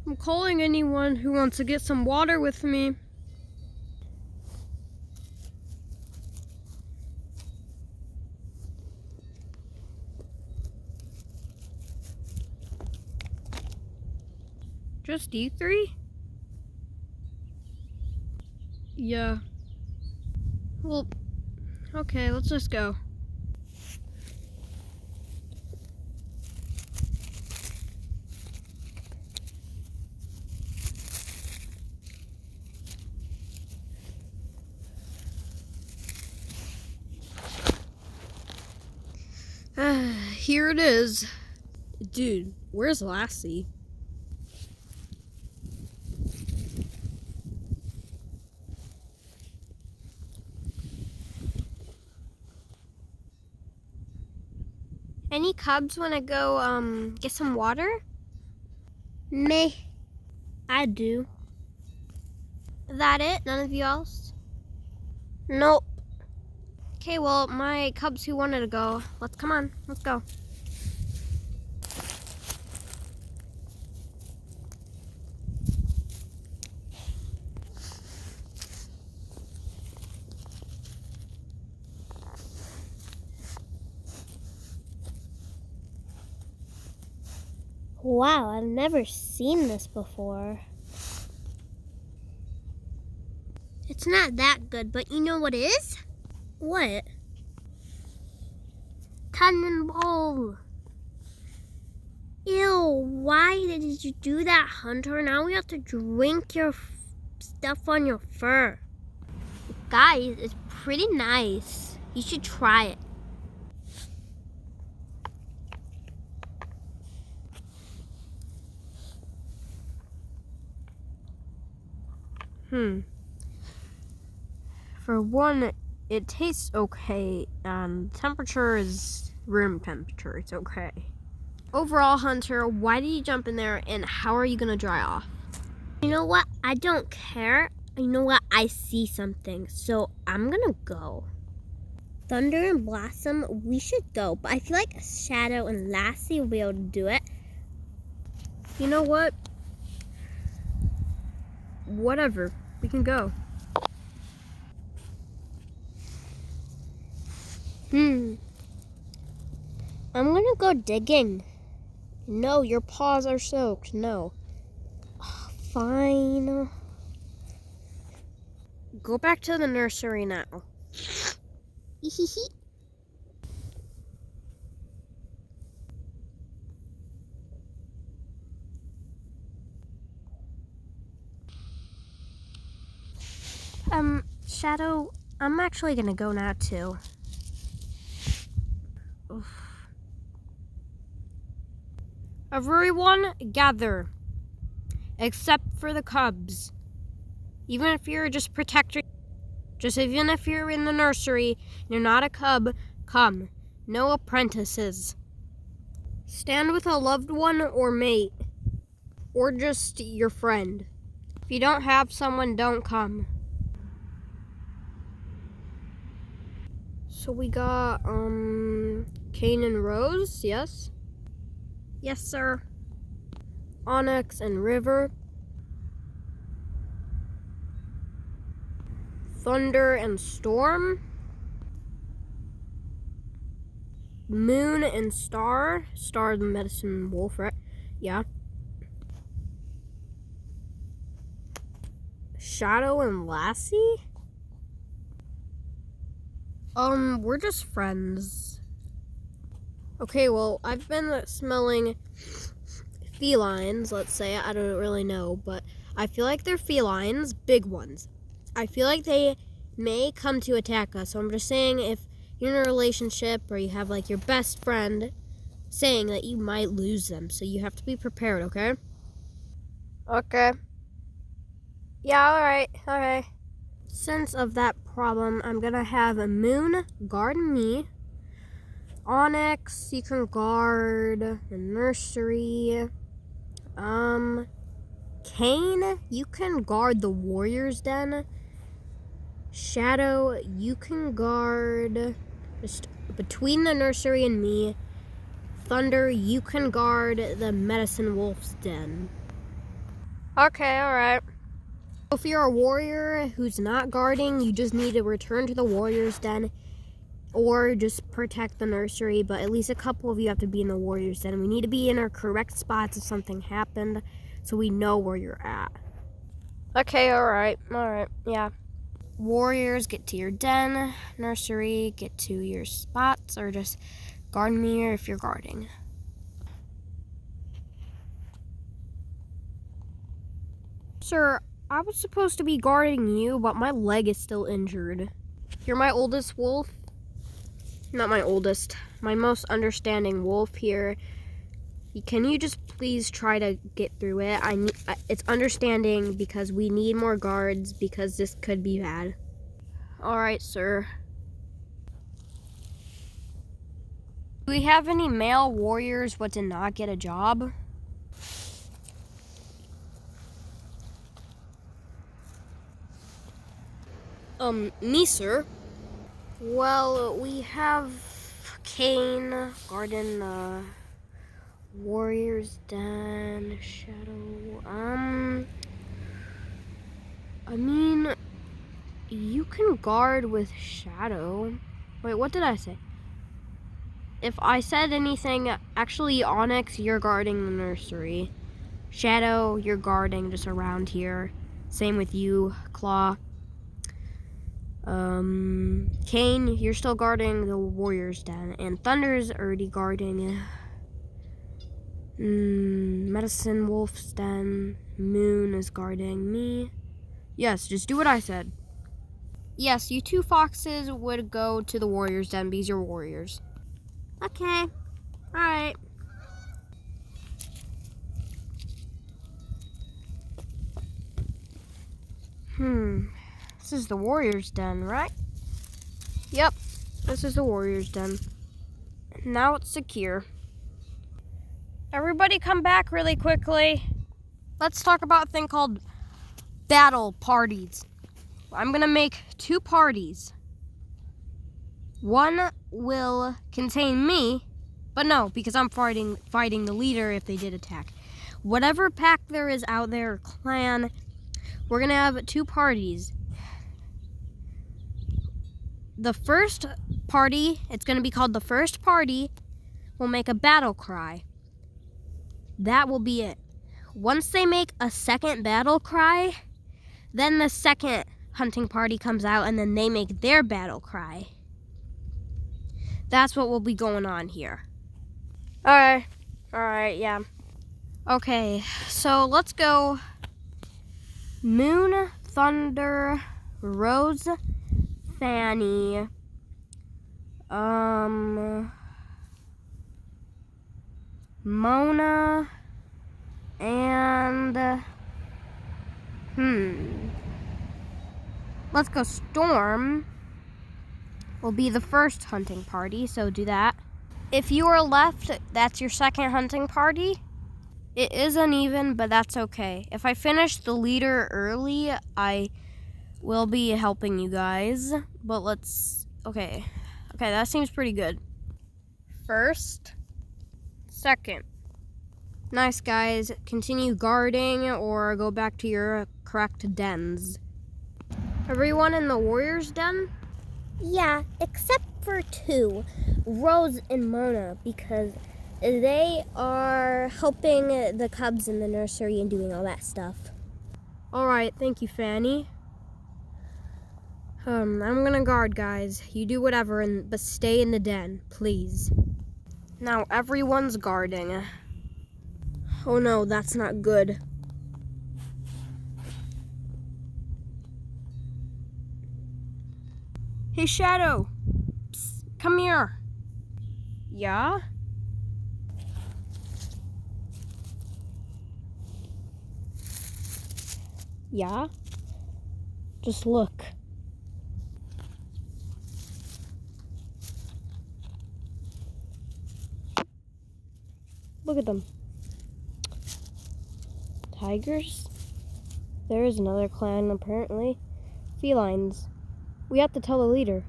I'm calling anyone who wants to get some water with me. Just you three? Yeah. Well, okay, let's just go. Here it is. Dude, where's Lassie? Any cubs want to go get some water? Me. I do. That it? None of you else? Nope. Okay, well, my cubs who wanted to go, come on, let's go. Wow, I've never seen this before. It's not that good, but you know what is? What? Cannonball. Ew, why did you do that, Hunter? Now we have to drink your stuff on your fur. Guys, it's pretty nice. You should try it. For one, it tastes okay, and temperature is room temperature. It's okay. Overall, Hunter, why did you jump in there, and how are you gonna dry off? You know what? I don't care. You know what? I see something, so I'm gonna go. Thunder and Blossom, we should go, but I feel like Shadow and Lassie will be able to do it. You know what? Whatever. We can go. I'm gonna go digging. No, your paws are soaked. No. Fine. Go back to the nursery now. Shadow, I'm actually gonna go now too. Oof. Everyone gather, except for the cubs. Even if you're just protecting, even if you're in the nursery, you're not a cub, come. No apprentices. Stand with a loved one or mate, or just your friend. If you don't have someone, don't come. So we got, Kane and Rose, yes? Yes, sir. Onyx and River. Thunder and Storm. Moon and Star. Star the medicine wolf, right? Yeah. Shadow and Lassie? We're just friends. Okay, well, I've been smelling felines, let's say. I don't really know, but I feel like they're felines, big ones. I feel like they may come to attack us. So I'm just saying, if you're in a relationship or you have like your best friend, saying that you might lose them. So you have to be prepared, okay? Okay. Yeah, alright, okay. Since of that problem, I'm gonna have a Moon guard me. Onyx, you can guard the nursery. Kane, you can guard the warrior's den. Shadow, you can guard just between the nursery and me. Thunder, you can guard the medicine wolf's den. Okay, alright. If you're a warrior who's not guarding, you just need to return to the warrior's den or just protect the nursery, but at least a couple of you have to be in the warrior's den. We need to be in our correct spots if something happened so we know where you're at. Okay, alright, yeah. Warriors, get to your den. Nursery, get to your spots, or just guard me if you're guarding. Sir, I was supposed to be guarding you, but my leg is still injured. You're my oldest wolf. Not my oldest, my most understanding wolf here. Can you just please try to get through it? It's understanding because we need more guards because this could be bad. All right, sir. Do we have any male warriors what did not get a job? Me, sir. Well, we have Kane, Garden, Warriors Den, Shadow. I mean, you can guard with Shadow. Wait, what did I say? If I said anything, actually, Onyx, you're guarding the nursery. Shadow, you're guarding just around here. Same with you, Claw. Kane, you're still guarding the Warriors Den, and Thunder's already guarding Medicine Wolf's Den. Moon is guarding me. Yes, just do what I said. Yes, you two foxes would go to the Warriors Den because you're warriors. Okay. Alright. This is the Warriors Den, right? Yep, this is the Warriors Den. Now it's secure. Everybody come back really quickly. Let's talk about a thing called battle parties. I'm gonna make 2 parties. One will contain me, but no, because I'm fighting the leader if they did attack. Whatever pack there is out there, clan, we're gonna have 2 parties. The first party, it's gonna be called the first party, will make a battle cry. That will be it. Once they make a second battle cry, then the second hunting party comes out and then they make their battle cry. That's what will be going on here. Alright, yeah. Okay, so let's go. Moon, Thunder, Rose, Fanny, Mona, and let's go. Storm will be the first hunting party, so do that. If you are left, that's your second hunting party. It is uneven, but that's okay. If I finish the leader early, I will be helping you guys. But okay, that seems pretty good. First, second. Nice, guys. Continue guarding or go back to your correct dens. Everyone in the Warriors Den? Yeah, except for 2, Rose and Mona, because they are helping the cubs in the nursery and doing all that stuff. All right, thank you, Fanny. I'm gonna guard, guys. You do whatever, but stay in the den, please. Now everyone's guarding. Oh no, that's not good. Hey, Shadow. Psst, come here. Yeah? Yeah? Just look. Look at them. Tigers? There is another clan, apparently. Felines. We have to tell the leader.